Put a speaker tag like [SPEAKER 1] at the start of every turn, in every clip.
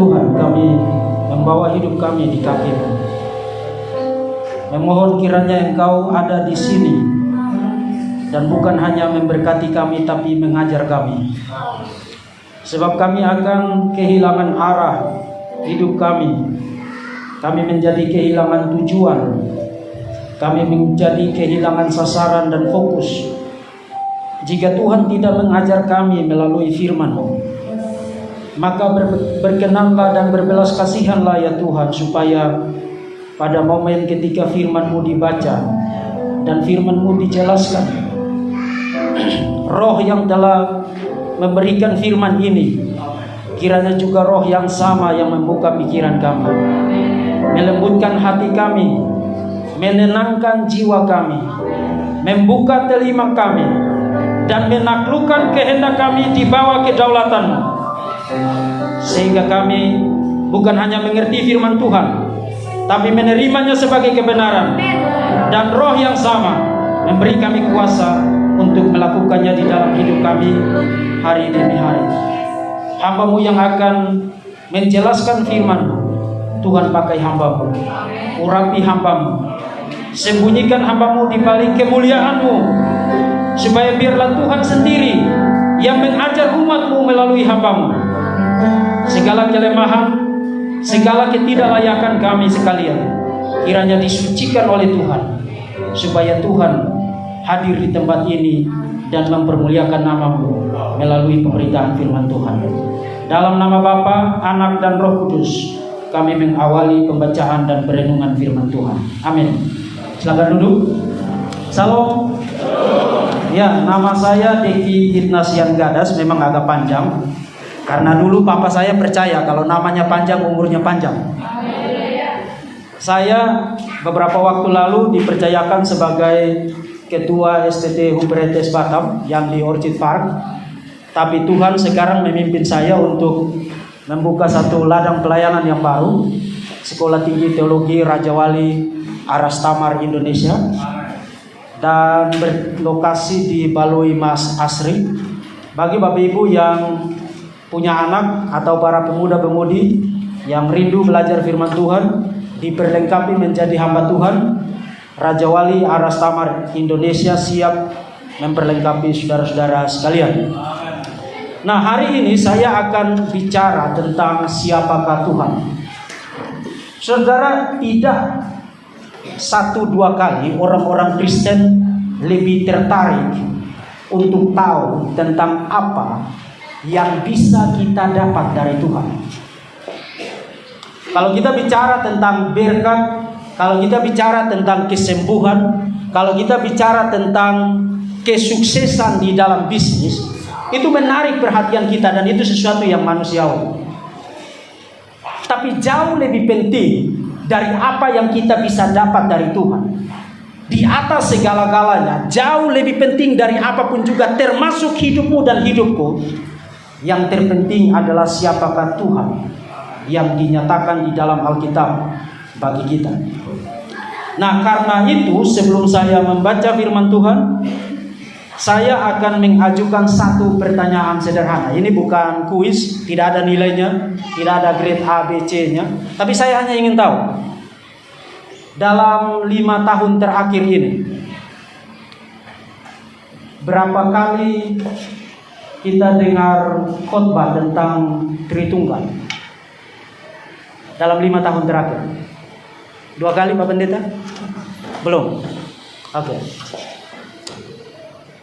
[SPEAKER 1] Tuhan, kami membawa hidup kami di kaki-Mu. Memohon kiranya Engkau ada di sini dan bukan hanya memberkati kami tapi mengajar kami. Sebab kami akan kehilangan arah hidup kami. Kami menjadi kehilangan tujuan. Kami menjadi kehilangan sasaran dan fokus jika Tuhan tidak mengajar kami melalui firman-Mu. Maka berkenanlah dan berbelas kasihanlah ya Tuhan, supaya pada momen ketika firman-Mu dibaca dan firman-Mu dijelaskan, roh yang telah memberikan firman ini kiranya juga roh yang sama yang membuka pikiran kami, melembutkan hati kami, menenangkan jiwa kami, membuka telinga kami, dan menaklukkan kehendak kami di bawah kedaulatan-Mu, sehingga kami bukan hanya mengerti firman Tuhan tapi menerimanya sebagai kebenaran, dan roh yang sama memberi kami kuasa untuk melakukannya di dalam hidup kami hari demi hari. Hamba-Mu yang akan menjelaskan firman-Mu, Tuhan pakai hamba-Mu, urapi hamba-Mu, sembunyikan hamba-Mu di balik kemuliaan-Mu, supaya biarlah Tuhan sendiri yang mengajar umat-Mu melalui hamba-Mu. Segala kelemahan, segala ketidaklayakan kami sekalian kiranya disucikan oleh Tuhan, supaya Tuhan hadir di tempat ini dan mempermuliakan nama-Mu melalui pemberitaan firman Tuhan. Dalam nama Bapa, Anak, dan Roh Kudus, kami mengawali pembacaan dan perenungan firman Tuhan. Amin. Silakan duduk. Salam. Ya, nama saya Deki Ignatian Gadas. Memang agak panjang karena dulu papa saya percaya kalau namanya panjang umurnya panjang. Saya beberapa waktu lalu dipercayakan sebagai ketua STT Humberetes Batam yang di Orchid Park. Tapi Tuhan sekarang memimpin saya untuk membuka satu ladang pelayanan yang baru, Sekolah Tinggi Teologi Raja Wali Aras Tamar Indonesia, dan berlokasi di Baloi Mas Asri. Bagi Bapak Ibu yang punya anak atau para pemuda-pemudi yang rindu belajar firman Tuhan, diperlengkapi menjadi hamba Tuhan, Raja Wali Aras Tamar Indonesia siap memperlengkapi saudara-saudara sekalian. Nah, hari ini saya akan bicara tentang siapakah Tuhan. Saudara, tidak satu dua kali orang-orang Kristen lebih tertarik untuk tahu tentang apa yang bisa kita dapat dari Tuhan. Kalau kita bicara tentang berkat, kalau kita bicara tentang kesembuhan, kalau kita bicara tentang kesuksesan di dalam bisnis, itu menarik perhatian kita dan itu sesuatu yang manusiawi. Tapi jauh lebih penting dari apa yang kita bisa dapat dari Tuhan, di atas segala-galanya, jauh lebih penting dari apapun juga, termasuk hidupmu dan hidupku, yang terpenting adalah siapakah Tuhan yang dinyatakan di dalam Alkitab bagi kita. Nah, karena itu sebelum saya membaca firman Tuhan, saya akan mengajukan satu pertanyaan sederhana. Ini bukan kuis, tidak ada nilainya, tidak ada grade A, B, C-nya. Tapi saya hanya ingin tahu, dalam 5 tahun terakhir ini, berapa kali kita dengar khotbah tentang Tritunggal? Dalam 5 tahun terakhir. 2 kali Pak Pendeta? Belum? Oke.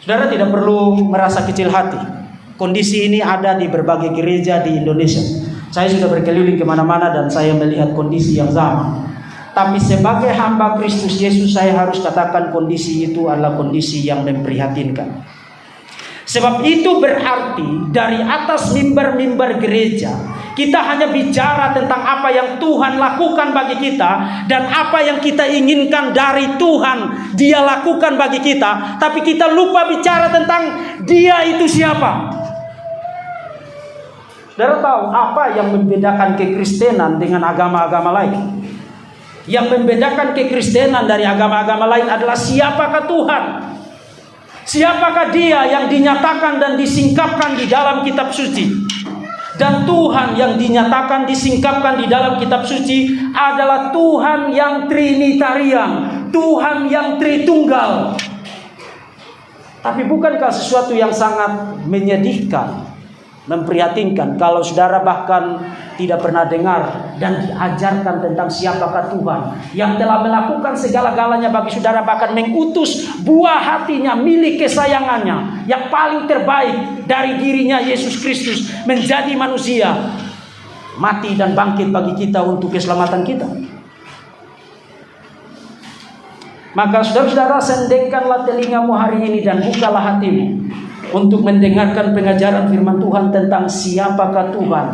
[SPEAKER 1] Saudara tidak perlu merasa kecil hati. Kondisi ini ada di berbagai gereja di Indonesia. Saya sudah berkeliling kemana-mana dan saya melihat kondisi yang sama. Tapi sebagai hamba Kristus Yesus, saya harus katakan kondisi itu adalah kondisi yang memprihatinkan. Sebab itu berarti dari atas mimbar-mimbar gereja, kita hanya bicara tentang apa yang Tuhan lakukan bagi kita dan apa yang kita inginkan dari Tuhan Dia lakukan bagi kita. Tapi kita lupa bicara tentang Dia itu siapa. Saudara tahu apa yang membedakan kekristenan dengan agama-agama lain? Yang membedakan kekristenan dari agama-agama lain adalah siapakah Tuhan. Siapakah Dia yang dinyatakan dan disingkapkan di dalam kitab suci. Dan Tuhan yang dinyatakan, disingkapkan di dalam kitab suci adalah Tuhan yang Trinitarian, Tuhan yang Tritunggal. Tapi bukankah sesuatu yang sangat menyedihkan, memprihatinkan kalau saudara bahkan tidak pernah dengar dan diajarkan tentang siapakah Tuhan yang telah melakukan segala-galanya bagi saudara, bahkan mengutus buah hatinya, milik kesayangannya yang paling terbaik dari dirinya, Yesus Kristus, menjadi manusia, mati dan bangkit bagi kita untuk keselamatan kita. Maka saudara-saudara, sendekkanlah telingamu hari ini dan bukalah hatimu untuk mendengarkan pengajaran firman Tuhan tentang siapakah Tuhan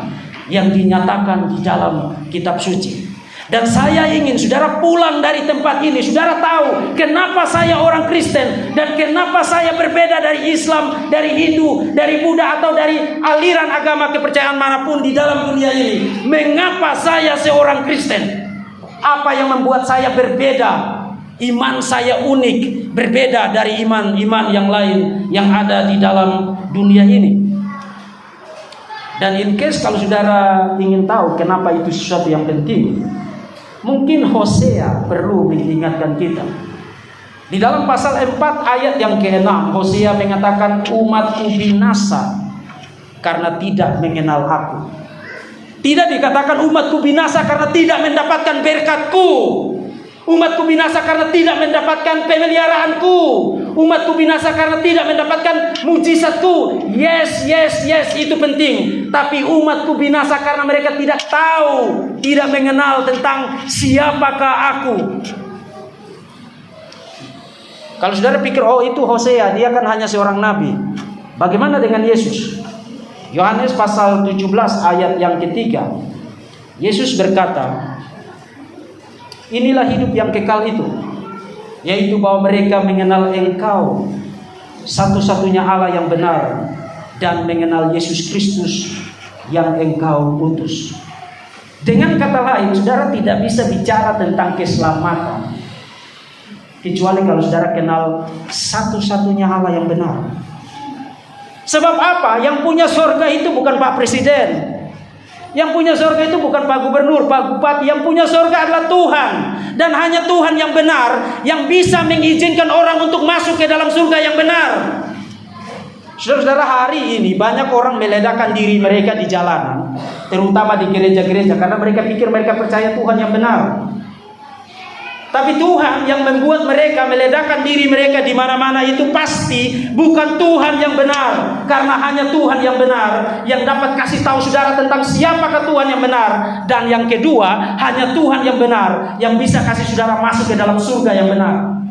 [SPEAKER 1] yang dinyatakan di dalam kitab suci. Dan saya ingin saudara pulang dari tempat ini, saudara tahu kenapa saya orang Kristen dan kenapa saya berbeda dari Islam, dari Hindu, dari Buddha atau dari aliran agama kepercayaan manapun di dalam dunia ini. Mengapa saya seorang Kristen? Apa yang membuat saya berbeda? Iman saya unik, berbeda dari iman-iman yang lain yang ada di dalam dunia ini. Dan in case kalau saudara ingin tahu kenapa itu sesuatu yang penting, mungkin Hosea perlu mengingatkan kita. Di dalam pasal 4 ayat yang ke-6, Hosea mengatakan, umatku binasa karena tidak mengenal aku. Tidak dikatakan umatku binasa karena tidak mendapatkan berkatku. Umatku binasa karena tidak mendapatkan pemeliharaanku. Umatku binasa karena tidak mendapatkan mujizatku. Yes, itu penting. Tapi umatku binasa karena mereka tidak tahu, tidak mengenal tentang siapakah aku. Kalau saudara pikir, oh itu Hosea, dia kan hanya seorang nabi. Bagaimana dengan Yesus? Yohanes pasal 17 ayat yang ketiga. Yesus berkata, inilah hidup yang kekal itu, yaitu bahwa mereka mengenal Engkau, satu-satunya Allah yang benar, dan mengenal Yesus Kristus yang Engkau utus. Dengan kata lain, saudara tidak bisa bicara tentang keselamatan kecuali kalau saudara kenal satu-satunya Allah yang benar. Sebab apa? Yang punya surga itu bukan Pak Presiden. Yang punya surga itu bukan Pak Gubernur, Pak Bupati. Yang punya surga adalah Tuhan. Dan hanya Tuhan yang benar yang bisa mengizinkan orang untuk masuk ke dalam surga yang benar. Saudara-saudara, hari ini banyak orang meledakkan diri mereka di jalanan, terutama di gereja-gereja, karena mereka pikir mereka percaya Tuhan yang benar. Tapi Tuhan yang membuat mereka meledakkan diri mereka di mana-mana itu pasti bukan Tuhan yang benar. Karena hanya Tuhan yang benar yang dapat kasih tahu saudara tentang siapakah Tuhan yang benar. Dan yang kedua, hanya Tuhan yang benar yang bisa kasih saudara masuk ke dalam surga yang benar.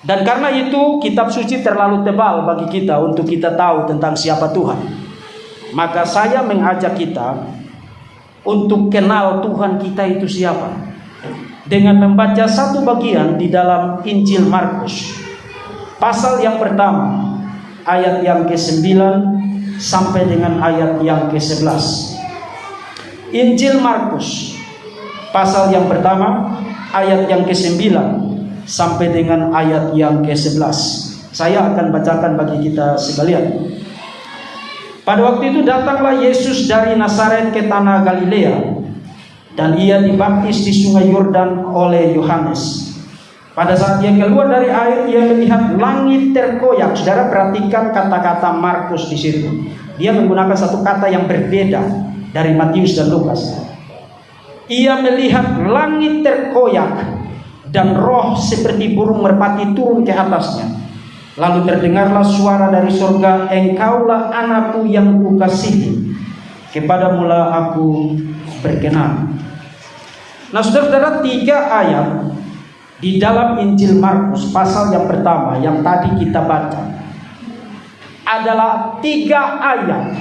[SPEAKER 1] Dan karena itu kitab suci terlalu tebal bagi kita untuk kita tahu tentang siapa Tuhan. Maka saya mengajak kita untuk kenal Tuhan kita itu siapa, dengan membaca satu bagian di dalam Injil Markus, pasal yang pertama, ayat yang ke-9 sampai dengan ayat yang ke-11. Injil Markus, pasal yang pertama, ayat yang ke-9 sampai dengan ayat yang ke-11. Saya akan bacakan bagi kita sekalian. Pada waktu itu datanglah Yesus dari Nazaret ke tanah Galilea, dan ia dibaptis di sungai Yordan oleh Yohanes. Pada saat ia keluar dari air, ia melihat langit terkoyak. Saudara perhatikan kata-kata Markus di situ. Dia menggunakan satu kata yang berbeda dari Matius dan Lukas. Ia melihat langit terkoyak dan roh seperti burung merpati turun ke atasnya. Lalu terdengarlah suara dari surga, engkaulah anakku yang kukasihi, kepadamulah aku berkenan. Nah saudara-saudara, 3 ayat di dalam Injil Markus pasal yang pertama yang tadi kita baca adalah 3 ayat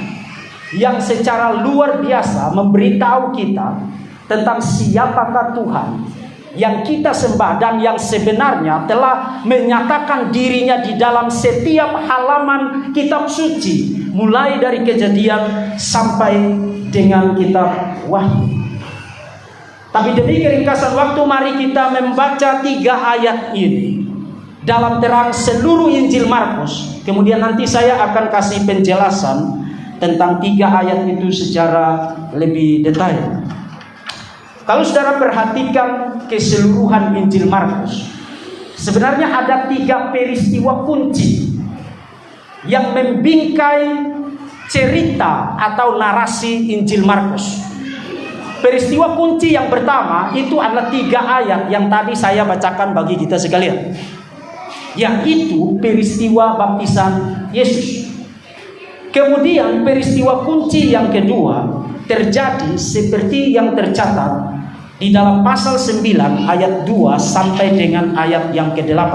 [SPEAKER 1] yang secara luar biasa memberitahu kita tentang siapakah Tuhan yang kita sembah dan yang sebenarnya telah menyatakan dirinya di dalam setiap halaman kitab suci, mulai dari Kejadian sampai dengan kitab Wahyu. Tapi demi keringkasan waktu, mari kita membaca 3 ayat ini dalam terang seluruh Injil Markus. Kemudian nanti saya akan kasih penjelasan tentang 3 ayat itu secara lebih detail. Kalau saudara perhatikan keseluruhan Injil Markus, sebenarnya ada 3 peristiwa kunci yang membingkai cerita atau narasi Injil Markus. Peristiwa kunci yang pertama itu adalah 3 ayat yang tadi saya bacakan bagi kita sekalian, yaitu peristiwa baptisan Yesus. Kemudian peristiwa kunci yang kedua terjadi seperti yang tercatat di dalam pasal 9 ayat 2 sampai dengan ayat yang ke-8.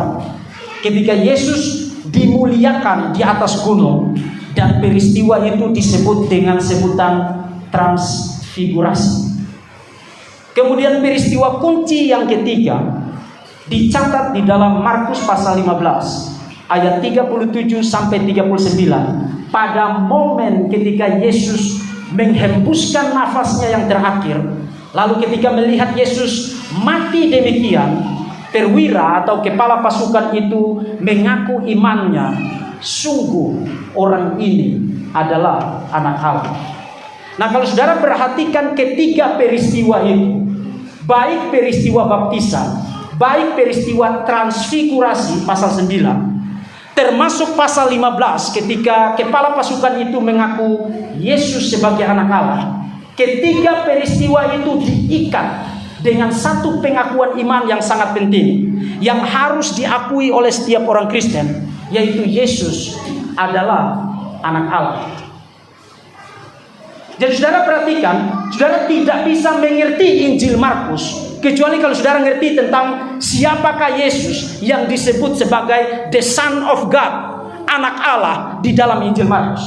[SPEAKER 1] Ketika Yesus dimuliakan di atas gunung, dan peristiwa itu disebut dengan sebutan transfigurasi. Kemudian peristiwa kunci yang ketiga dicatat di dalam Markus pasal 15 ayat 37 sampai 39. Pada momen ketika Yesus menghembuskan nafasnya yang terakhir, lalu ketika melihat Yesus mati demikian, perwira atau kepala pasukan itu mengaku imannya, sungguh orang ini adalah anak Allah. Nah, kalau saudara perhatikan ketiga peristiwa itu, baik peristiwa baptisan, baik peristiwa transfigurasi pasal 9, termasuk pasal 15 ketika kepala pasukan itu mengaku Yesus sebagai anak Allah. Ketiga peristiwa itu diikat dengan satu pengakuan iman yang sangat penting, yang harus diakui oleh setiap orang Kristen, yaitu Yesus adalah anak Allah. Jadi saudara perhatikan, saudara tidak bisa mengerti Injil Markus kecuali kalau saudara mengerti tentang siapakah Yesus yang disebut sebagai the Son of God, anak Allah di dalam Injil Markus.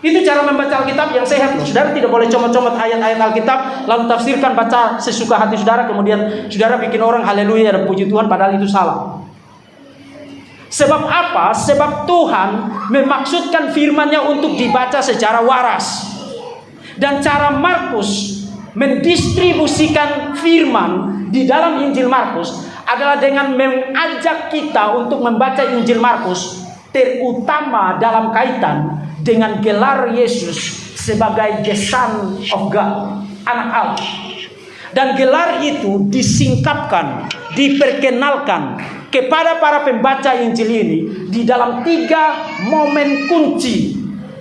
[SPEAKER 1] Itu cara membaca Alkitab yang sehat loh. Saudara tidak boleh comot-comot ayat-ayat Alkitab lalu tafsirkan, baca sesuka hati saudara, kemudian saudara bikin orang haleluya dan puji Tuhan, padahal itu salah. Sebab apa? Sebab Tuhan memaksudkan firman-Nya untuk dibaca secara waras. Dan cara Markus mendistribusikan firman di dalam Injil Markus adalah dengan mengajak kita untuk membaca Injil Markus terutama dalam kaitan dengan gelar Yesus sebagai the Son of God, anak Allah. Dan gelar itu disingkapkan, diperkenalkan kepada para pembaca Injil ini di dalam 3 momen kunci.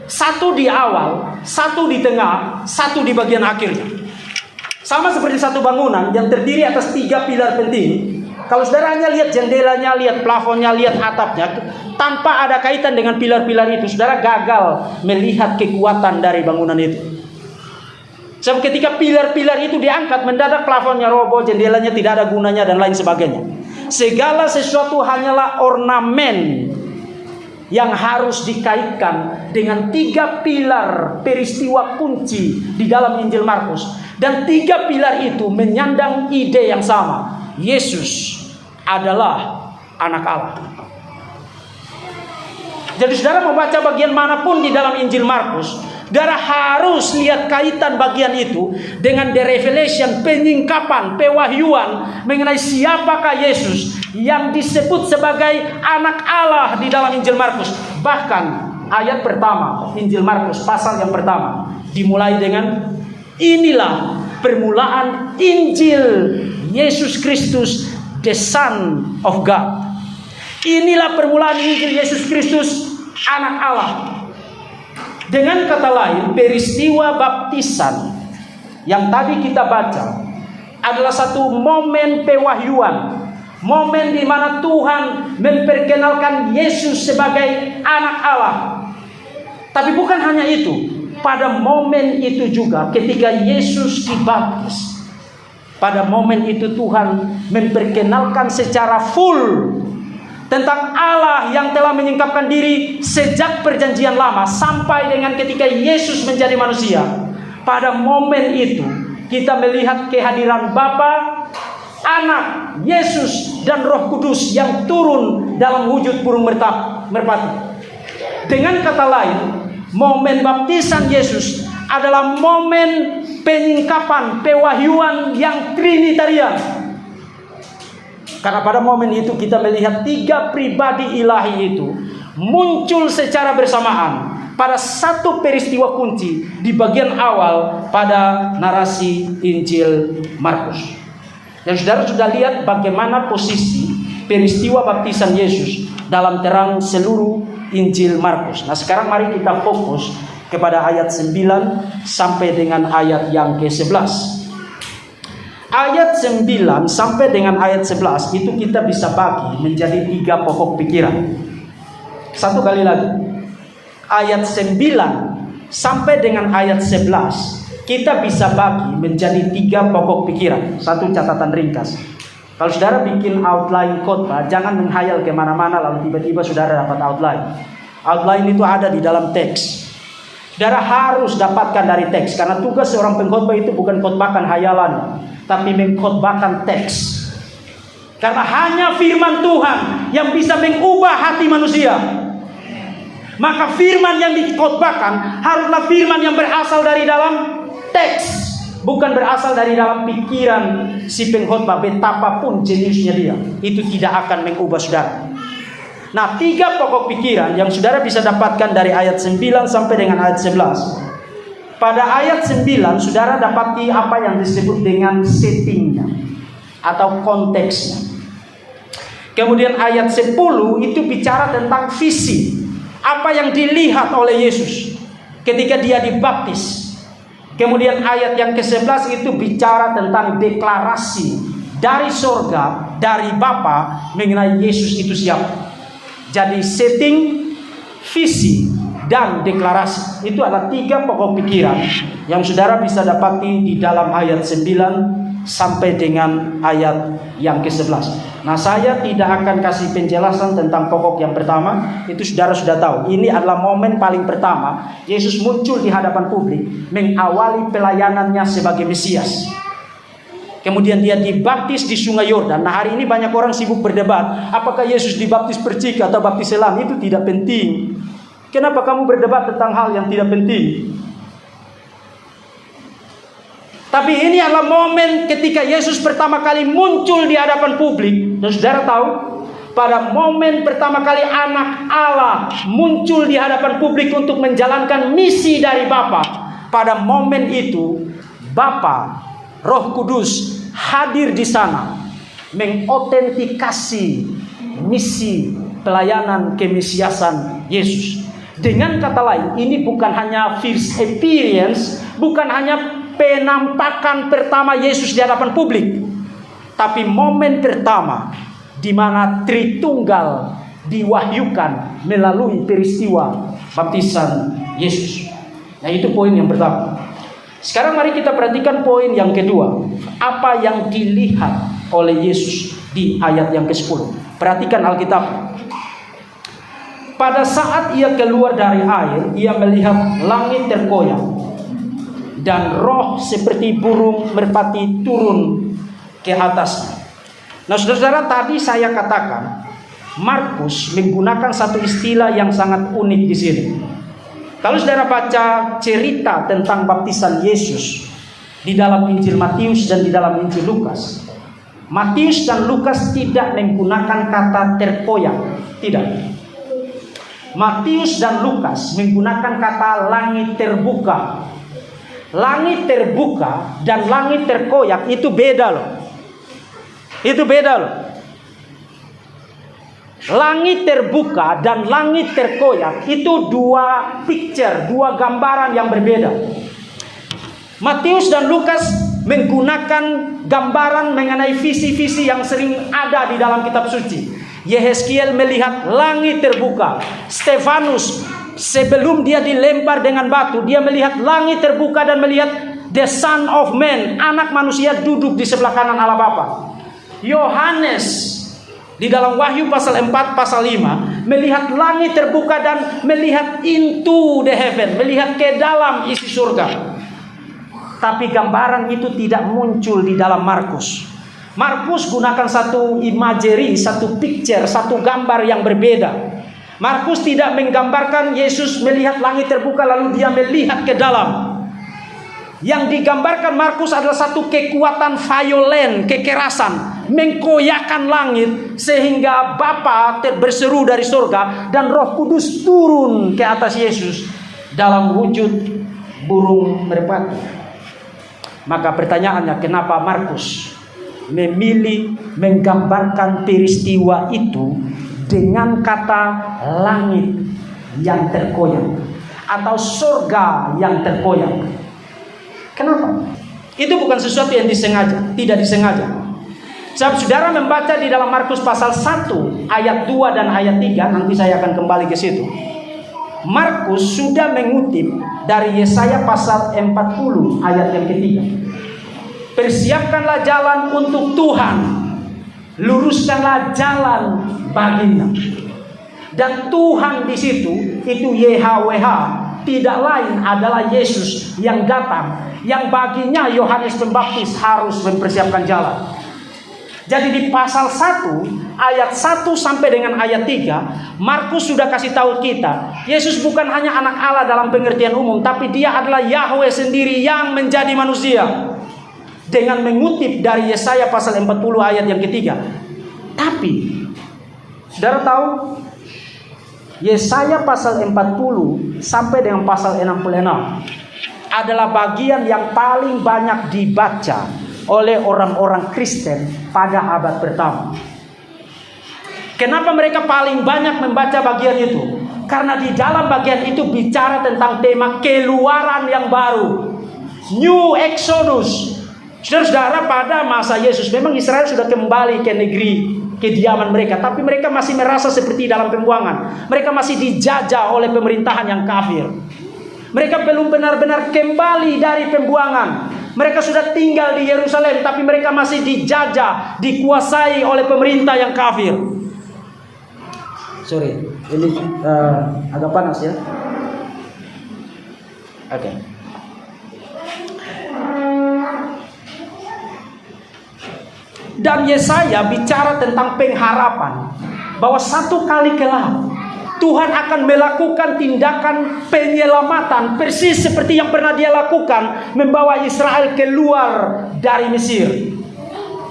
[SPEAKER 1] Satu di awal, satu di tengah, satu di bagian akhirnya. Sama seperti satu bangunan yang terdiri atas 3 pilar penting. Kalau saudara hanya lihat jendelanya, lihat plafonnya, lihat atapnya, tanpa ada kaitan dengan pilar-pilar itu, saudara gagal melihat kekuatan dari bangunan itu. Sebab ketika pilar-pilar itu diangkat, mendadak plafonnya roboh, jendelanya tidak ada gunanya, dan lain sebagainya. Segala sesuatu hanyalah ornamen yang harus dikaitkan dengan 3 pilar peristiwa kunci di dalam Injil Markus. Dan 3 pilar itu menyandang ide yang sama. Yesus adalah anak Allah. Jadi saudara membaca bagian manapun di dalam Injil Markus, saudara harus lihat kaitan bagian itu dengan the revelation, penyingkapan, pewahyuan mengenai siapakah Yesus yang disebut sebagai anak Allah di dalam Injil Markus. Bahkan ayat pertama Injil Markus pasal yang pertama dimulai dengan inilah permulaan Injil Yesus Kristus, the Son of God. Inilah permulaan Injil Yesus Kristus, anak Allah. Dengan kata lain, peristiwa baptisan yang tadi kita baca adalah satu momen pewahyuan, momen di mana Tuhan memperkenalkan Yesus sebagai anak Allah. Tapi bukan hanya itu, pada momen itu juga ketika Yesus dibaptis, pada momen itu Tuhan memperkenalkan secara full tentang Allah yang telah menyingkapkan diri sejak perjanjian lama sampai dengan ketika Yesus menjadi manusia. Pada momen itu kita melihat kehadiran Bapa, Anak, Yesus dan Roh Kudus yang turun dalam wujud burung merpati. Dengan kata lain, momen baptisan Yesus adalah momen penyingkapan, pewahyuan yang trinitarian. Karena pada momen itu kita melihat 3 pribadi ilahi itu muncul secara bersamaan pada satu peristiwa kunci di bagian awal pada narasi Injil Markus. Dan saudara sudah lihat bagaimana posisi peristiwa baptisan Yesus dalam terang seluruh Injil Markus. Nah, sekarang mari kita fokus kepada ayat 9 sampai dengan ayat yang ke-11. Ayat 9 sampai dengan ayat 11 itu kita bisa bagi menjadi 3 pokok pikiran. Satu kali lagi. Ayat 9 sampai dengan ayat 11 kita bisa bagi menjadi 3 pokok pikiran. Satu catatan ringkas. Kalau saudara bikin outline khotbah, jangan menghayal kemana-mana lalu tiba-tiba saudara dapat outline. Outline itu ada di dalam teks. Saudara harus dapatkan dari teks, karena tugas seorang pengkhotbah itu bukan khotbahkan hayalan, tapi mengkhotbahkan teks. Karena hanya firman Tuhan yang bisa mengubah hati manusia. Maka firman yang dikhotbahkan haruslah firman yang berasal dari dalam teks, bukan berasal dari dalam pikiran si pengkhotbah betapapun jeniusnya dia. Itu tidak akan mengubah saudara. Nah, 3 pokok pikiran yang saudara bisa dapatkan dari ayat 9 sampai dengan ayat 11. Pada ayat 9 saudara dapati apa yang disebut dengan settingnya atau konteksnya. Kemudian ayat 10 itu bicara tentang visi, apa yang dilihat oleh Yesus ketika dia dibaptis. Kemudian ayat yang ke-11 itu bicara tentang deklarasi dari sorga, dari Bapa mengenai Yesus itu siapa. Jadi setting, visi, dan deklarasi itu adalah 3 pokok pikiran yang saudara bisa dapati di dalam ayat 9 sampai dengan ayat yang ke-11. Nah, saya tidak akan kasih penjelasan tentang pokok yang pertama. Itu saudara sudah tahu. Ini adalah momen paling pertama Yesus muncul di hadapan publik, mengawali pelayanannya sebagai Mesias. Kemudian dia dibaptis di Sungai Yordan. Nah, hari ini banyak orang sibuk berdebat, apakah Yesus dibaptis percik atau baptis selam. Itu tidak penting. Kenapa kamu berdebat tentang hal yang tidak penting? Tapi ini adalah momen ketika Yesus pertama kali muncul di hadapan publik. Dan saudara tahu, pada momen pertama kali anak Allah muncul di hadapan publik untuk menjalankan misi dari Bapa, pada momen itu Bapa, Roh Kudus hadir di sana mengotentikasi misi pelayanan kemesiasan Yesus. Dengan kata lain, ini bukan hanya first appearance, bukan hanya penampakan pertama Yesus di hadapan publik, tapi momen pertama di mana Tritunggal diwahyukan melalui peristiwa baptisan Yesus. Nah, itu poin yang pertama. Sekarang mari kita perhatikan poin yang kedua. Apa yang dilihat oleh Yesus di ayat yang ke-10. Perhatikan Alkitab. Pada saat ia keluar dari air, ia melihat langit terkoyak dan roh seperti burung merpati turun ke atasnya. Nah, saudara-saudara, tadi saya katakan Markus menggunakan satu istilah yang sangat unik di sini. Kalau saudara baca cerita tentang baptisan Yesus di dalam Injil Matius dan di dalam Injil Lukas, Matius dan Lukas tidak menggunakan kata terkoyak, tidak. Matius dan Lukas menggunakan kata langit terbuka. Langit terbuka dan langit terkoyak itu beda loh. Itu beda loh. Langit terbuka dan langit terkoyak itu 2 picture, 2 gambaran yang berbeda. Matius dan Lukas menggunakan gambaran mengenai visi-visi yang sering ada di dalam kitab suci. Yehezkiel melihat langit terbuka. Stefanus sebelum dia dilempar dengan batu, dia melihat langit terbuka dan melihat the Son of Man, anak manusia duduk di sebelah kanan Allah Bapa. Yohanes di dalam Wahyu pasal 4 pasal 5 melihat langit terbuka dan melihat into the heaven, melihat ke dalam isi surga. Tapi gambaran itu tidak muncul di dalam Markus. Markus gunakan satu imagery, satu picture, satu gambar yang berbeda. Markus tidak menggambarkan Yesus melihat langit terbuka lalu dia melihat ke dalam. Yang digambarkan Markus adalah satu kekuatan violen, kekerasan, mengkoyakkan langit sehingga Bapa berseru dari surga dan Roh Kudus turun ke atas Yesus dalam wujud burung merpati. Maka pertanyaannya, kenapa Markus memilih menggambarkan peristiwa itu dengan kata langit yang terkoyak atau surga yang terkoyak? Kenapa? Itu bukan sesuatu yang disengaja, tidak disengaja. Sebab saudara membaca di dalam Markus pasal 1 ayat 2 dan ayat 3, nanti saya akan kembali ke situ. Markus sudah mengutip dari Yesaya pasal 40 ayat yang ketiga. Persiapkanlah jalan untuk Tuhan, luruskanlah jalan baginya. Dan Tuhan di situ itu YHWH, tidak lain adalah Yesus yang datang, yang baginya Yohanes Pembaptis harus mempersiapkan jalan. Jadi di pasal 1 ayat 1 sampai dengan ayat 3, Markus sudah kasih tahu kita, Yesus bukan hanya anak Allah dalam pengertian umum, tapi dia adalah Yahweh sendiri yang menjadi manusia. Dengan mengutip dari Yesaya pasal 40 ayat yang ketiga. Tapi saudara tahu, Yesaya pasal 40 sampai dengan pasal 66 adalah bagian yang paling banyak dibaca oleh orang-orang Kristen pada abad pertama. Kenapa mereka paling banyak membaca bagian itu? Karena di dalam bagian itu bicara tentang tema keluaran yang baru, New Exodus. Saudara-saudara, pada masa Yesus memang Israel sudah kembali ke negeri kediaman mereka, tapi mereka masih merasa seperti dalam pembuangan. Mereka masih dijajah oleh pemerintahan yang kafir. Mereka belum benar-benar kembali dari pembuangan. Mereka sudah tinggal di Yerusalem, tapi mereka masih dijajah, dikuasai oleh pemerintah yang kafir. Sorry, ini agak panas ya. Oke. Dan Yesaya bicara tentang pengharapan bahwa satu kali kelak Tuhan akan melakukan tindakan penyelamatan persis seperti yang pernah dia lakukan, membawa Israel keluar dari Mesir.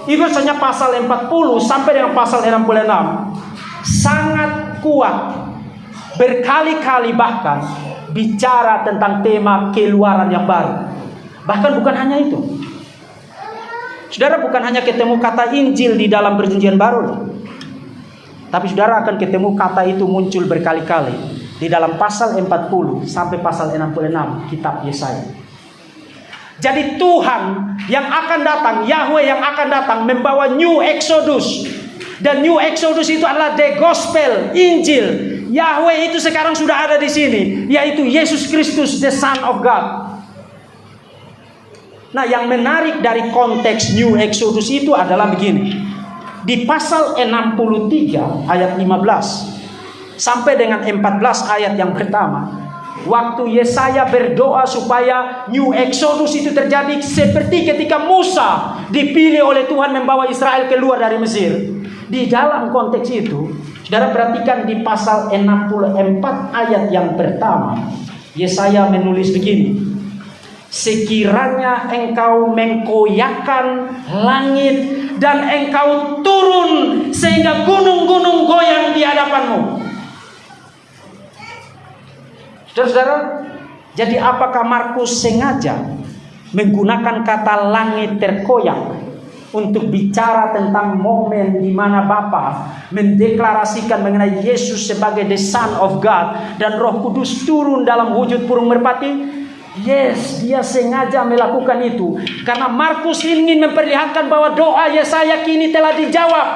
[SPEAKER 1] Itu saja pasal 40 sampai dengan pasal 66 sangat kuat, berkali-kali bahkan bicara tentang tema keluaran yang baru. Bahkan bukan hanya itu, saudara, bukan hanya ketemu kata Injil di dalam Perjanjian Baru, tapi saudara akan ketemu kata itu muncul berkali-kali di dalam pasal 40 sampai pasal 66 kitab Yesaya. Jadi Tuhan yang akan datang, Yahweh yang akan datang membawa New Exodus. Dan New Exodus itu adalah the gospel, Injil. Yahweh itu sekarang sudah ada di sini, yaitu Yesus Kristus, the Son of God. Nah, yang menarik dari konteks New Exodus itu adalah begini. Di pasal 63 ayat 15 sampai dengan 14 ayat yang pertama, waktu Yesaya berdoa supaya New Exodus itu terjadi seperti ketika Musa dipilih oleh Tuhan membawa Israel keluar dari Mesir. Di dalam konteks itu, saudara perhatikan di pasal 64 ayat yang pertama, Yesaya menulis begini. Sekiranya engkau mengkoyakkan langit dan engkau turun sehingga gunung-gunung goyang di hadapanmu. Saudara-saudara, jadi apakah Markus sengaja menggunakan kata langit terkoyak untuk bicara tentang momen di mana Bapa mendeklarasikan mengenai Yesus sebagai the Son of God dan Roh Kudus turun dalam wujud burung merpati? Yes, dia sengaja melakukan itu karena Markus ingin memperlihatkan bahwa doa Yesaya kini telah dijawab.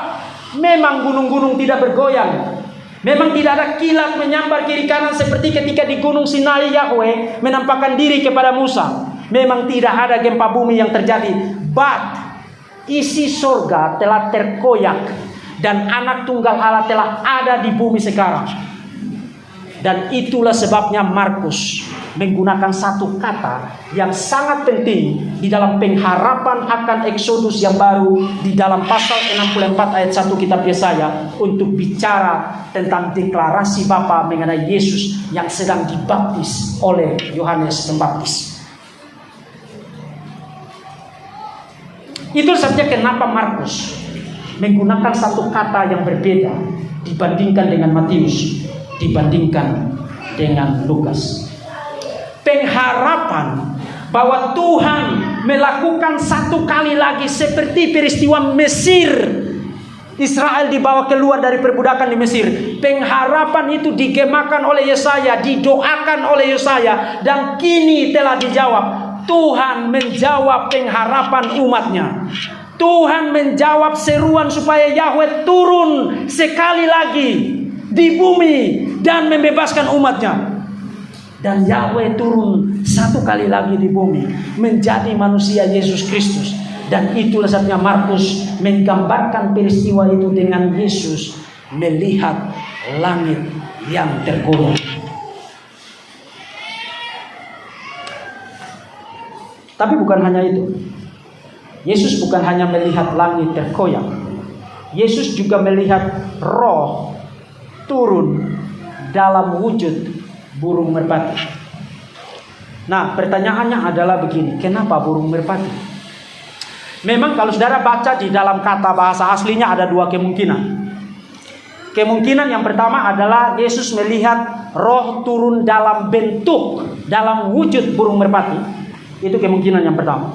[SPEAKER 1] Memang gunung-gunung tidak bergoyang, memang tidak ada kilat menyambar kiri kanan seperti ketika di Gunung Sinai Yahweh menampakkan diri kepada Musa. Memang tidak ada gempa bumi yang terjadi, but isi surga telah terkoyak dan anak tunggal Allah telah ada di bumi sekarang. Dan itulah sebabnya Markus menggunakan satu kata yang sangat penting di dalam pengharapan akan Exodus yang baru di dalam pasal 64 ayat 1 kitab Yesaya untuk bicara tentang deklarasi Bapa mengenai Yesus yang sedang dibaptis oleh Yohanes Pembaptis. Itu saja kenapa Markus menggunakan satu kata yang berbeda dibandingkan dengan Matius, dibandingkan dengan Lukas. pengharapan bahwa Tuhan melakukan satu kali lagi seperti peristiwa Mesir. Israel dibawa keluar dari perbudakan di Mesir. Pengharapan itu digemakan oleh Yesaya, didoakan oleh Yesaya, dan kini telah dijawab. Tuhan menjawab pengharapan umatnya. Tuhan menjawab seruan supaya Yahweh turun sekali lagi di bumi dan membebaskan umatnya. Dan Yahweh turun satu kali lagi di bumi menjadi manusia Yesus Kristus. Dan itulah saatnya Markus menggambarkan peristiwa itu dengan Yesus melihat langit yang terkoyak. Tapi bukan hanya itu. Yesus bukan hanya melihat langit terkoyak. Yesus juga melihat Roh turun dalam wujud burung merpati. Nah, pertanyaannya adalah begini, kenapa burung merpati? Memang kalau saudara baca di dalam kata bahasa aslinya ada dua kemungkinan. Kemungkinan yang pertama adalah Yesus melihat Roh turun dalam bentuk, dalam wujud burung merpati. Itu kemungkinan yang pertama.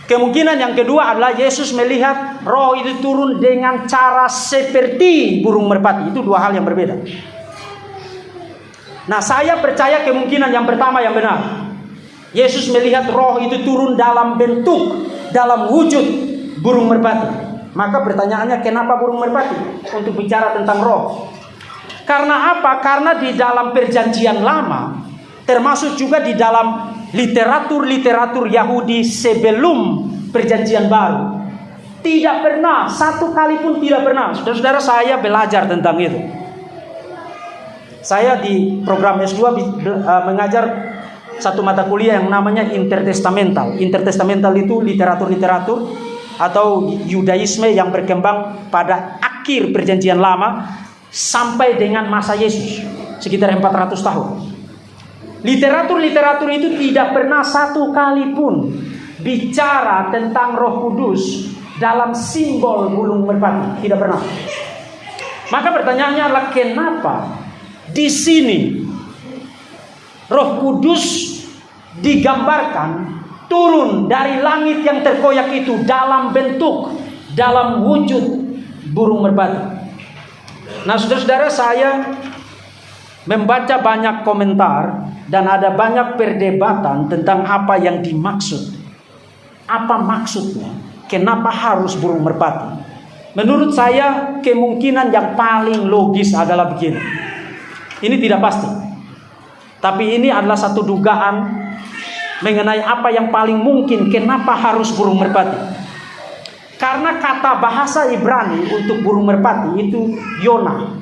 [SPEAKER 1] Kemungkinan yang kedua adalah Yesus melihat Roh itu turun dengan cara seperti burung merpati. Itu dua hal yang berbeda. Nah, saya percaya kemungkinan yang pertama yang benar. Yesus melihat Roh itu turun dalam bentuk, dalam wujud burung merpati. Maka pertanyaannya, kenapa burung merpati? Untuk bicara tentang Roh. Karena apa? Karena di dalam perjanjian lama, termasuk juga di dalam literatur Yahudi sebelum perjanjian baru, tidak pernah, satu kali pun tidak pernah. Saudara-saudara, saya belajar tentang itu. Saya di program S2 mengajar satu mata kuliah yang namanya intertestamental. Intertestamental itu literatur atau Yudaisme yang berkembang pada akhir perjanjian lama sampai dengan masa Yesus, sekitar 400 tahun. Literatur itu tidak pernah satu kali pun bicara tentang Roh Kudus dalam simbol burung merpati, tidak pernah. Maka pertanyaannya adalah, kenapa di sini Roh Kudus digambarkan turun dari langit yang terkoyak itu dalam bentuk, dalam wujud burung merpati? Nah, saudara-saudara, saya membaca banyak komentar dan ada banyak perdebatan tentang apa yang dimaksud. Apa maksudnya? Kenapa harus burung merpati? Menurut saya, kemungkinan yang paling logis adalah begini. Ini tidak pasti, tapi ini adalah satu dugaan mengenai apa yang paling mungkin kenapa harus burung merpati. Karena kata bahasa Ibrani untuk burung merpati itu Yona.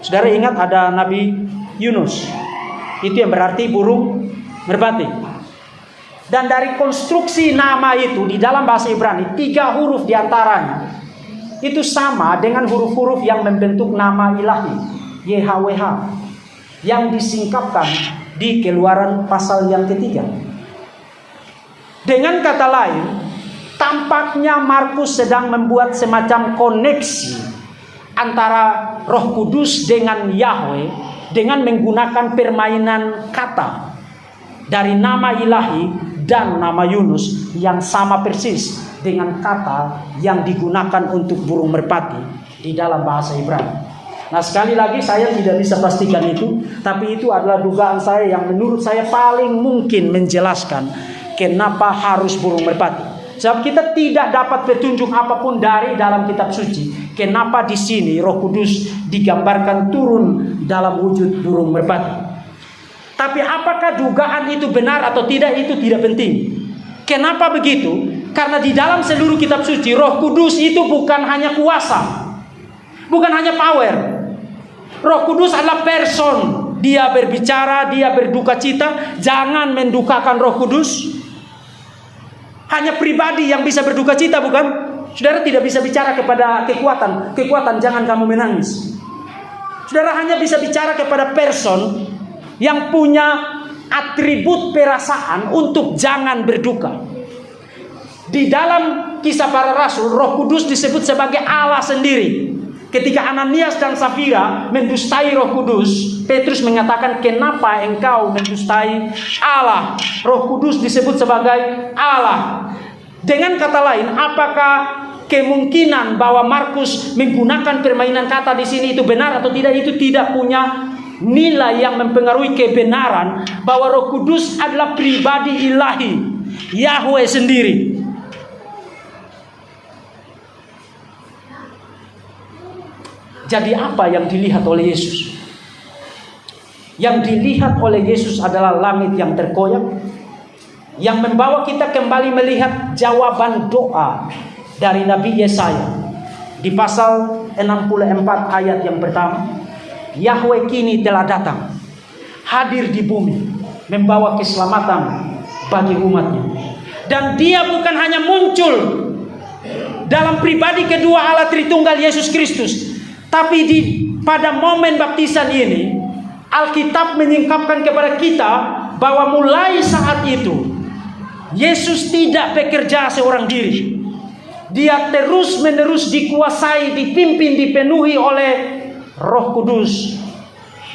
[SPEAKER 1] Saudara ingat ada Nabi Yunus, itu yang berarti burung merpati. Dan dari konstruksi nama itu di dalam bahasa Ibrani, 3 huruf diantaranya itu sama dengan huruf-huruf yang membentuk nama ilahi YHWH yang disingkapkan di Keluaran pasal yang ketiga. Dengan kata lain, tampaknya Markus sedang membuat semacam koneksi antara Roh Kudus dengan Yahweh dengan menggunakan permainan kata dari nama ilahi dan nama Yunus yang sama persis dengan kata yang digunakan untuk burung merpati di dalam bahasa Ibrani. Nah, sekali lagi saya tidak bisa pastikan itu, tapi itu adalah dugaan saya yang menurut saya paling mungkin menjelaskan kenapa harus burung merpati. Sebab kita tidak dapat petunjuk apapun dari dalam kitab suci. Kenapa di sini Roh Kudus digambarkan turun dalam wujud burung merpati? Tapi apakah dugaan itu benar atau tidak, itu tidak penting. Kenapa begitu? Karena di dalam seluruh kitab suci, Roh Kudus itu bukan hanya kuasa, bukan hanya power. Roh Kudus adalah person. Dia berbicara, dia berduka cita. Jangan mendukakan Roh Kudus. Hanya pribadi yang bisa berduka cita, bukan? Saudara tidak bisa bicara kepada kekuatan. Kekuatan, jangan kamu menangis. Saudara hanya bisa bicara kepada person yang punya atribut perasaan untuk jangan berduka. Di dalam Kisah Para Rasul, Roh Kudus disebut sebagai Allah sendiri. Ketika Ananias dan Safira mendustai Roh Kudus, Petrus mengatakan, kenapa engkau mendustai Allah? Roh Kudus disebut sebagai Allah. Dengan kata lain, apakah kemungkinan bahwa Markus menggunakan permainan kata di sini itu benar atau tidak? Itu tidak punya nilai yang mempengaruhi kebenaran bahwa Roh Kudus adalah pribadi ilahi, Yahweh sendiri. Jadi apa yang dilihat oleh Yesus? Yang dilihat oleh Yesus adalah langit yang terkoyak, yang membawa kita kembali melihat jawaban doa dari Nabi Yesaya di pasal 64 ayat yang pertama. Yahweh kini telah datang, hadir di bumi, membawa keselamatan bagi umatnya. Dan dia bukan hanya muncul dalam pribadi kedua Allah Tritunggal Yesus Kristus, tapi pada momen baptisan ini, Alkitab menyingkapkan kepada kita bahwa mulai saat itu Yesus tidak bekerja seorang diri. Dia terus-menerus dikuasai, dipimpin, dipenuhi oleh Roh Kudus,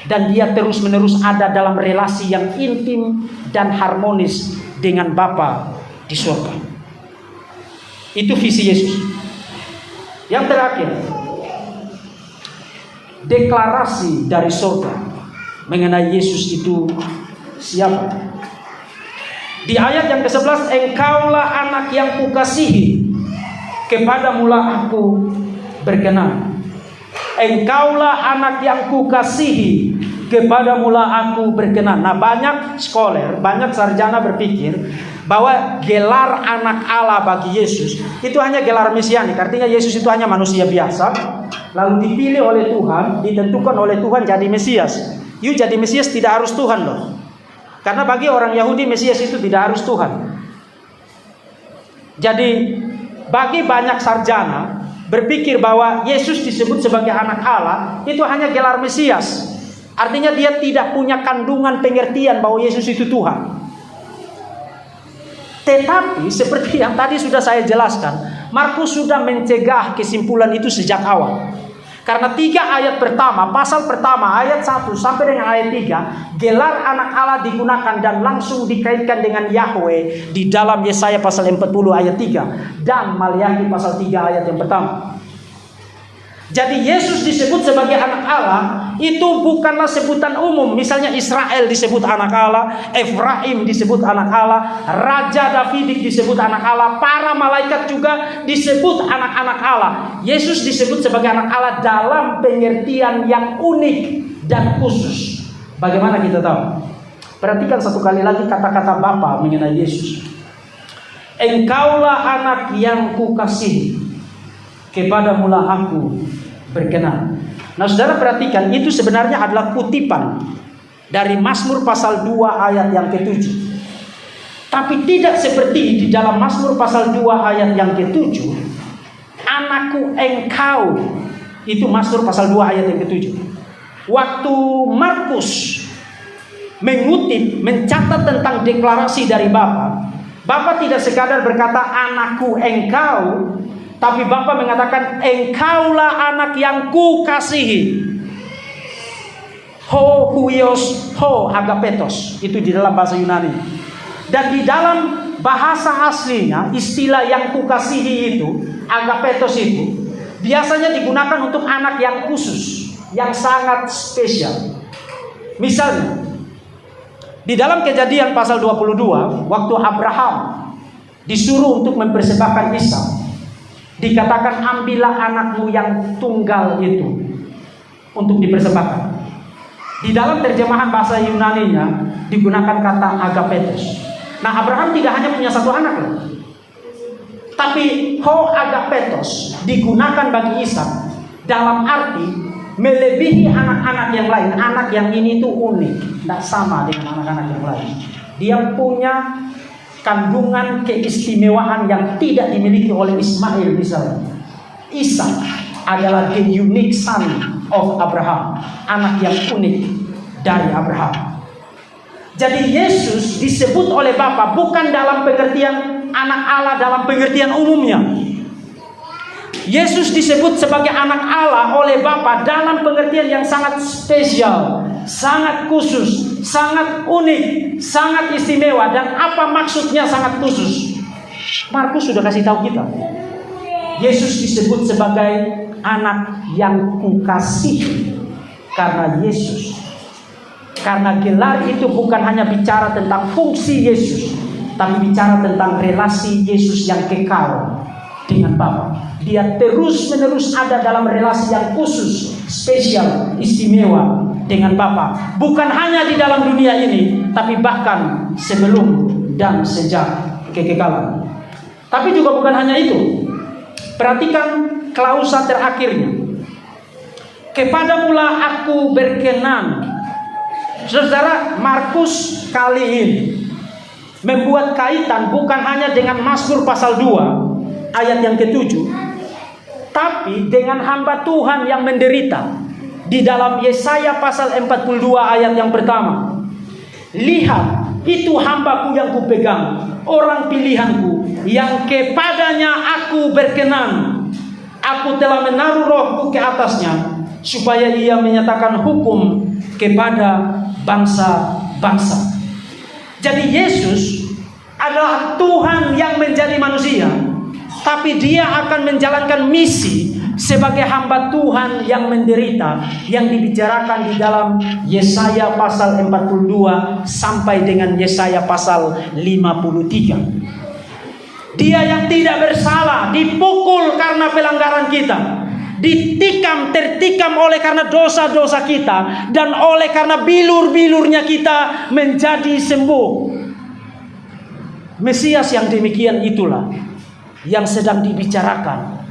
[SPEAKER 1] dan dia terus-menerus ada dalam relasi yang intim dan harmonis dengan Bapa di surga. Itu visi Yesus. Yang terakhir, deklarasi dari surga mengenai Yesus itu siapa. Di ayat yang ke-11, engkaulah anak yang kukasihi, kepadamulah aku berkenan. Engkaulah anak yang kukasihi, kepadamulah aku berkenan. Nah, banyak scholar, banyak sarjana berpikir bahwa gelar anak Allah bagi Yesus itu hanya gelar mesianik. Artinya Yesus itu hanya manusia biasa, lalu dipilih oleh Tuhan, ditentukan oleh Tuhan jadi Mesias. Jadi Mesias tidak harus Tuhan loh. Karena bagi orang Yahudi Mesias itu tidak harus Tuhan. Jadi bagi banyak sarjana berpikir bahwa Yesus disebut sebagai anak Allah itu hanya gelar Mesias. Artinya dia tidak punya kandungan pengertian bahwa Yesus itu Tuhan. Tetapi seperti yang tadi sudah saya jelaskan, Markus sudah mencegah kesimpulan itu sejak awal. Karena 3 ayat pertama, pasal pertama ayat 1 sampai dengan ayat 3, gelar anak Allah digunakan dan langsung dikaitkan dengan Yahweh di dalam Yesaya pasal 40 ayat 3 dan Maliaki pasal 3 ayat yang pertama. Jadi Yesus disebut sebagai anak Allah itu bukanlah sebutan umum. Misalnya Israel disebut anak Allah, Efraim disebut anak Allah, Raja Davidik disebut anak Allah, para malaikat juga disebut anak-anak Allah. Yesus disebut sebagai anak Allah dalam pengertian yang unik dan khusus. Bagaimana kita tahu? Perhatikan satu kali lagi kata-kata Bapa mengenai Yesus. Engkaulah anak yang kukasihi, kepadamulah aku berkenan. Nah, saudara perhatikan, itu sebenarnya adalah kutipan dari Mazmur pasal 2 ayat yang ke-7. Tapi tidak seperti di dalam Mazmur pasal 2 ayat yang ke-7, anakku engkau. Itu Mazmur pasal 2 ayat yang ke-7. Waktu Markus mengutip, mencatat tentang deklarasi dari Bapa, Bapa tidak sekadar berkata anakku engkau, tapi Bapa mengatakan engkaulah anak yang kukasihi. Ho huios ho agapetos. Itu di dalam bahasa Yunani. Dan di dalam bahasa aslinya istilah yang kukasihi itu, agapetos itu, biasanya digunakan untuk anak yang khusus, yang sangat spesial. Misalnya di dalam Kejadian pasal 22, waktu Abraham disuruh untuk mempersembahkan Ishak, dikatakan ambillah anakmu yang tunggal itu untuk dipersembahkan. Di dalam terjemahan bahasa Yunaninya digunakan kata agapetos. Nah, Abraham tidak hanya punya satu anak loh, tapi ho agapetos digunakan bagi Ishak dalam arti melebihi anak-anak yang lain. Anak yang ini tuh unik, tidak sama dengan anak-anak yang lain. Dia punya kandungan keistimewaan yang tidak dimiliki oleh Ismail misalnya. Ishak adalah the unique son of Abraham, anak yang unik dari Abraham. Jadi Yesus disebut oleh Bapa bukan dalam pengertian anak Allah dalam pengertian umumnya, Yesus disebut sebagai anak Allah oleh Bapa dalam pengertian yang sangat spesial, sangat khusus, sangat unik, sangat istimewa. Dan apa maksudnya sangat khusus? Markus sudah kasih tahu kita. Yesus disebut sebagai anak yang kukasihi karena Yesus. Karena gelar itu bukan hanya bicara tentang fungsi Yesus, tapi bicara tentang relasi Yesus yang kekal dengan Bapa. Dia terus-menerus ada dalam relasi yang khusus, spesial, istimewa dengan Bapa. Bukan hanya di dalam dunia ini, tapi bahkan sebelum dan sejak kekekalan. Tapi juga bukan hanya itu. Perhatikan klausa terakhirnya. Kepadamulah aku berkenan. Saudara, Markus kali ini membuat kaitan bukan hanya dengan Mazmur pasal 2 ayat yang ke-7, tapi dengan hamba Tuhan yang menderita di dalam Yesaya pasal 42 ayat yang pertama. Lihat, itu hambaku yang kupegang, orang pilihanku, yang kepadanya aku berkenan. Aku telah menaruh rohku ke atasnya, supaya ia menyatakan hukum kepada bangsa-bangsa. Jadi Yesus adalah Tuhan yang menjadi manusia, tapi dia akan menjalankan misi sebagai hamba Tuhan yang menderita, yang dibicarakan di dalam Yesaya pasal 42 sampai dengan Yesaya pasal 53. Dia yang tidak bersalah dipukul karena pelanggaran kita, tertikam oleh karena dosa-dosa kita, dan oleh karena bilur-bilurnya kita menjadi sembuh. Mesias yang demikian itulah yang sedang dibicarakan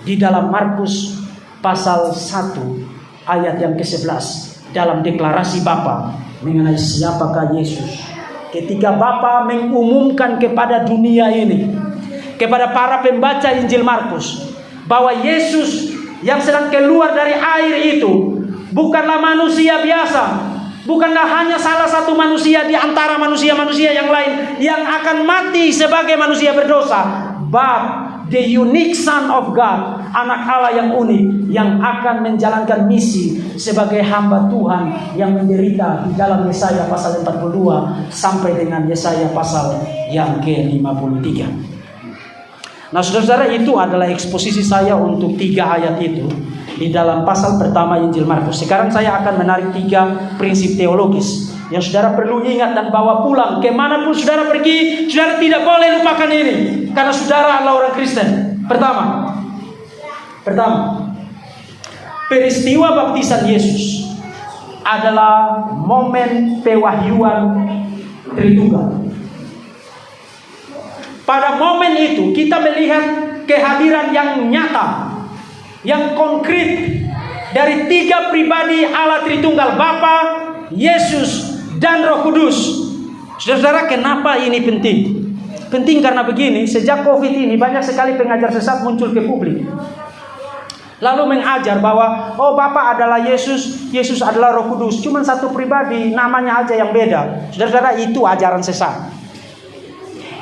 [SPEAKER 1] di dalam Markus pasal 1 ayat yang ke-11 dalam deklarasi Bapa mengenai siapakah Yesus. Ketika Bapa mengumumkan kepada dunia ini, kepada para pembaca Injil Markus, bahwa Yesus yang sedang keluar dari air itu bukanlah manusia biasa, bukanlah hanya salah satu manusia di antara manusia-manusia yang lain yang akan mati sebagai manusia berdosa, but the unique Son of God, anak Allah yang unik, yang akan menjalankan misi sebagai hamba Tuhan yang menderita di dalam Yesaya pasal 42 sampai dengan Yesaya pasal yang ke-53. Nah, saudara-saudara, itu adalah eksposisi saya untuk 3 ayat itu di dalam pasal pertama Injil Markus. Sekarang saya akan menarik 3 prinsip teologis yang saudara perlu ingat dan bawa pulang. Kemanapun saudara pergi, saudara tidak boleh lupakan ini, karena saudara adalah orang Kristen. Pertama, peristiwa baptisan Yesus adalah momen pewahyuan Tritunggal. Pada momen itu kita melihat kehadiran yang nyata, yang konkret dari 3 pribadi Allah Tritunggal, Bapa, Yesus, dan Roh Kudus. Saudara, kenapa ini penting? Penting karena begini, sejak COVID ini banyak sekali pengajar sesat muncul ke publik, lalu mengajar bahwa Bapa adalah Yesus, Yesus adalah Roh Kudus, cuma satu pribadi, namanya aja yang beda. Saudara, itu ajaran sesat.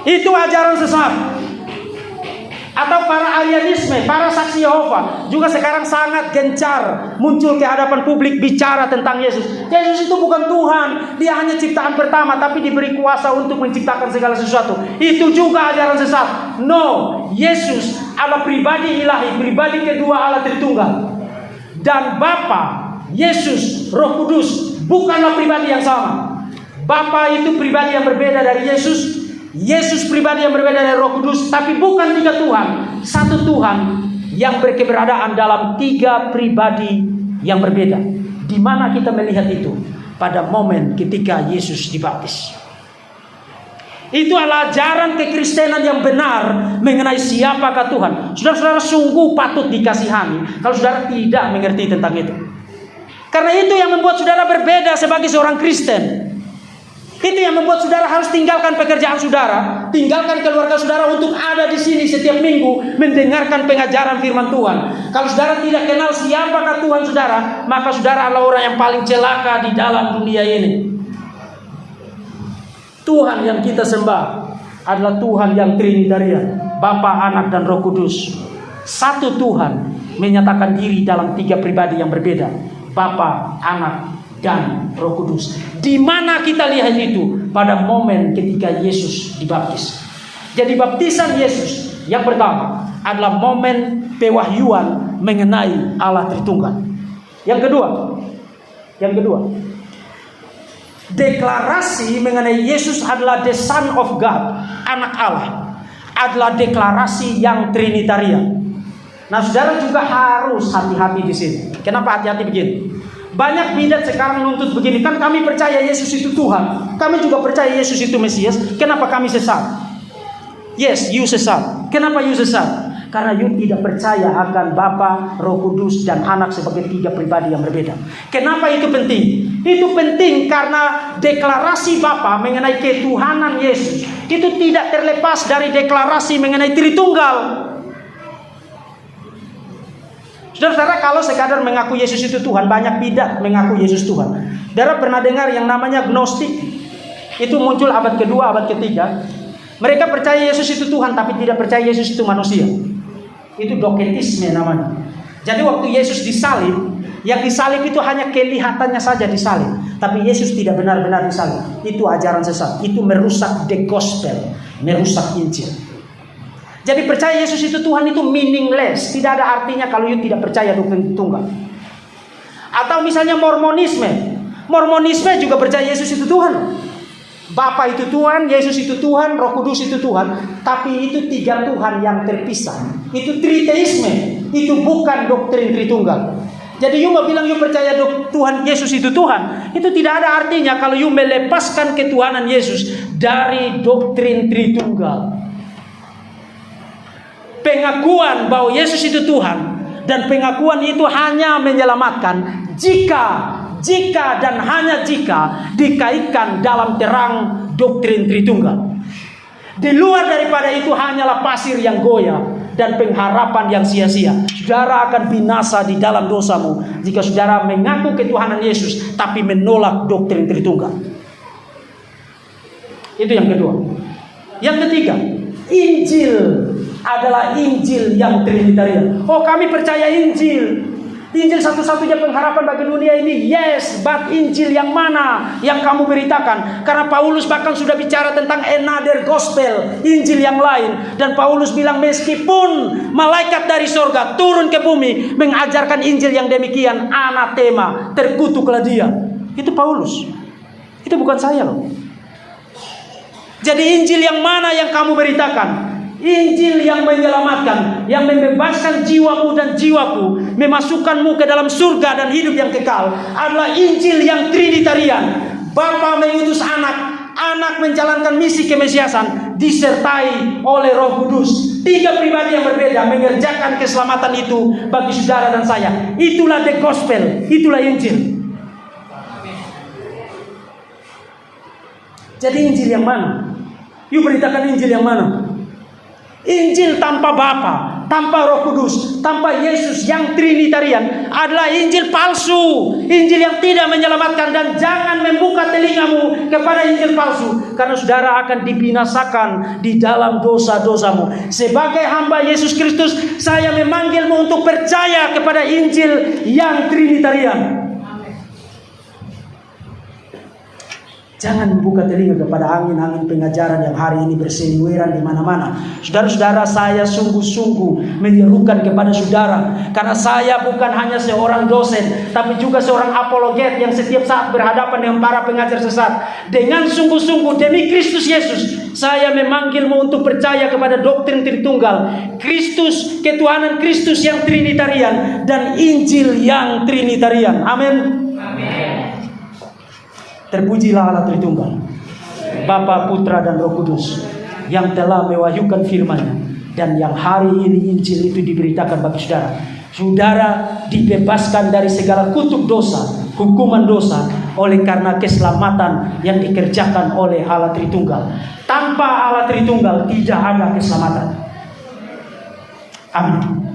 [SPEAKER 1] Itu ajaran sesat. Atau para Arianisme, para saksi Yehova juga sekarang sangat gencar muncul ke hadapan publik bicara tentang Yesus. Yesus itu bukan Tuhan, dia hanya ciptaan pertama, tapi diberi kuasa untuk menciptakan segala sesuatu. Itu juga ajaran sesat. No, Yesus adalah pribadi ilahi, pribadi kedua Allah Tritunggal. Dan Bapa, Yesus, Roh Kudus bukanlah pribadi yang sama. Bapa itu pribadi yang berbeda dari Yesus, Yesus pribadi yang berbeda dari Roh Kudus, tapi bukan 3 Tuhan, satu Tuhan yang berkeberadaan dalam 3 pribadi yang berbeda. Di mana kita melihat itu? Pada momen ketika Yesus dibaptis. Itu adalah ajaran kekristenan yang benar mengenai siapakah Tuhan. Saudara-saudara, sungguh patut dikasihani kalau saudara tidak mengerti tentang itu. Karena itu yang membuat saudara berbeda sebagai seorang Kristen. Itu yang membuat saudara harus tinggalkan pekerjaan saudara, tinggalkan keluarga saudara untuk ada di sini setiap minggu mendengarkan pengajaran firman Tuhan. Kalau saudara tidak kenal siapakah Tuhan saudara, maka saudara adalah orang yang paling celaka di dalam dunia ini. Tuhan yang kita sembah adalah Tuhan yang Trinitarian, Bapa, Anak, dan Roh Kudus. Satu Tuhan menyatakan diri dalam 3 pribadi yang berbeda, Bapa, Anak, dan Roh Kudus. Di mana kita lihat itu? Pada momen ketika Yesus dibaptis. Jadi baptisan Yesus yang pertama adalah momen pewahyuan mengenai Allah Tritunggal. Yang kedua, deklarasi mengenai Yesus adalah the Son of God, anak Allah, adalah deklarasi yang trinitarian. Nah, saudara juga harus hati-hati di sini. Kenapa hati-hati begini? Banyak bidat sekarang nuntut begini, kan kami percaya Yesus itu Tuhan, kami juga percaya Yesus itu Mesias, kenapa kami sesat? Yes, you sesat. Kenapa you sesat? Karena you tidak percaya akan Bapa, Roh Kudus, dan Anak sebagai 3 pribadi yang berbeda. Kenapa itu penting? Itu penting karena deklarasi Bapa mengenai ketuhanan Yesus itu tidak terlepas dari deklarasi mengenai Tritunggal. Saudara, kalau sekadar mengaku Yesus itu Tuhan, banyak bidat mengaku Yesus Tuhan. Saudara pernah dengar yang namanya Gnostik? Itu muncul abad kedua, abad ketiga. Mereka percaya Yesus itu Tuhan, tapi tidak percaya Yesus itu manusia. Itu doketisme namanya. Jadi waktu Yesus disalib, yang disalib itu hanya kelihatannya saja disalib, tapi Yesus tidak benar-benar disalib. Itu ajaran sesat. Itu merusak the gospel, merusak Injil. Jadi percaya Yesus itu Tuhan itu meaningless. Tidak ada artinya kalau you tidak percaya doktrin tunggal. Atau misalnya Mormonisme. Mormonisme juga percaya Yesus itu Tuhan. Bapa itu Tuhan, Yesus itu Tuhan, Roh Kudus itu Tuhan. Tapi itu 3 Tuhan yang terpisah. Itu triteisme. Itu bukan doktrin Tritunggal. Jadi you mau bilang you percaya Tuhan Yesus itu Tuhan, itu tidak ada artinya kalau you melepaskan ketuhanan Yesus dari doktrin Tritunggal. Pengakuan bahwa Yesus itu Tuhan dan pengakuan itu hanya menyelamatkan jika dan hanya jika dikaitkan dalam terang doktrin Tritunggal. Di luar daripada itu hanyalah pasir yang goyah dan pengharapan yang sia-sia. Saudara akan binasa di dalam dosamu jika saudara mengaku ketuhanan Yesus tapi menolak doktrin Tritunggal. Itu yang kedua. Yang ketiga, Injil adalah Injil yang trinitarian. Oh, kami percaya Injil. Injil satu-satunya pengharapan bagi dunia ini. Yes, but Injil yang mana yang kamu beritakan? Karena Paulus bahkan sudah bicara tentang another gospel, Injil yang lain. Dan Paulus bilang meskipun malaikat dari sorga turun ke bumi mengajarkan Injil yang demikian, anatema, terkutuklah dia. Itu Paulus. Itu bukan saya loh. Jadi Injil yang mana yang kamu beritakan? Injil yang menyelamatkan, yang membebaskan jiwamu dan jiwaku, memasukkanmu ke dalam surga dan hidup yang kekal, adalah Injil yang trinitarian. Bapa mengutus anak, anak menjalankan misi kemesiasan, disertai oleh Roh Kudus. 3 pribadi yang berbeda mengerjakan keselamatan itu bagi saudara dan saya. Itulah the gospel, itulah Injil. Jadi Injil yang mana? You beritakan Injil yang mana? Injil tanpa Bapa, tanpa Roh Kudus, tanpa Yesus yang trinitarian adalah Injil palsu, Injil yang tidak menyelamatkan. Dan jangan membuka telingamu kepada Injil palsu, karena saudara akan dibinasakan di dalam dosa-dosamu. Sebagai hamba Yesus Kristus, saya memanggilmu untuk percaya kepada Injil yang trinitarian. Jangan membuka telinga kepada angin-angin pengajaran yang hari ini berseliweran di mana-mana. Saudara-saudara, saya sungguh-sungguh menyerukan kepada saudara, karena saya bukan hanya seorang dosen, tapi juga seorang apologet yang setiap saat berhadapan dengan para pengajar sesat. Dengan sungguh-sungguh demi Kristus Yesus, saya memanggilmu untuk percaya kepada doktrin Tritunggal, Kristus, ketuhanan Kristus yang trinitarian, dan Injil yang trinitarian. Amin. Terpujilah Allah Tritunggal, Bapa, Putra, dan Roh Kudus, yang telah mewahyukan firman-Nya, dan yang hari ini Injil itu diberitakan bagi saudara. Saudara dibebaskan dari segala kutuk dosa, hukuman dosa, oleh karena keselamatan yang dikerjakan oleh Allah Tritunggal. Tanpa Allah Tritunggal tidak ada keselamatan. Amin.